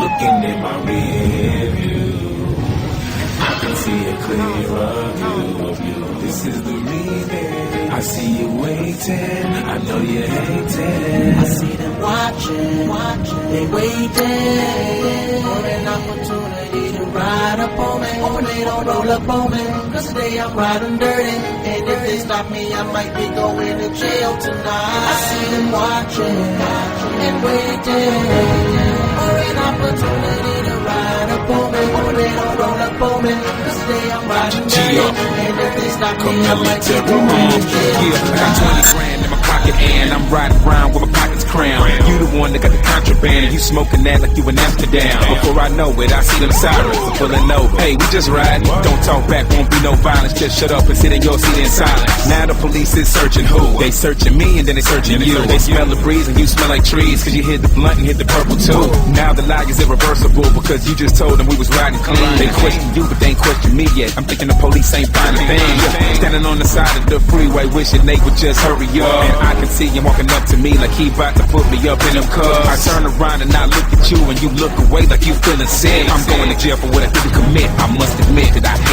Looking in my rear view, I can see a clearer view of you. This is the reason I see you waiting. I know you're hating. I see them watching, they waiting for an opportunity to ride up on me. Hoping they don't roll up on me, cause today I'm riding dirty. And if they stop me, I might be going to jail tonight. I see them watching and waiting for an opportunity to ride up on me. Hoping they don't roll up on me, cause today I'm riding dirty. And if they stop me, I might be going to jail I got 20 grand in my pocket and I'm riding around with my pockets crammed. You the one that got the contraband and you smoking that like you in Amsterdam. Before I know it, I see them sirens are pulling over. Hey, we just riding. Don't talk back, won't be no violence. Just shut up and sit in your seat in silence. Now the police is searching who? They searching me and then they searching you. They smell the breeze and you smell like trees, cause you hit the blunt and hit the purple too. Now the lie is irreversible because you just told them we was riding clean. They question you but they ain't question me yet. I'm thinking the police ain't finding a thing. Standing on the side of the freeway wishing they would just hurry up. And I can see him walking up to me like he about to put me up in them cuffs. I turn around and I look at you and you look away like you feeling sick. I'm going to jail for what I didn't commit. I must admit that I hate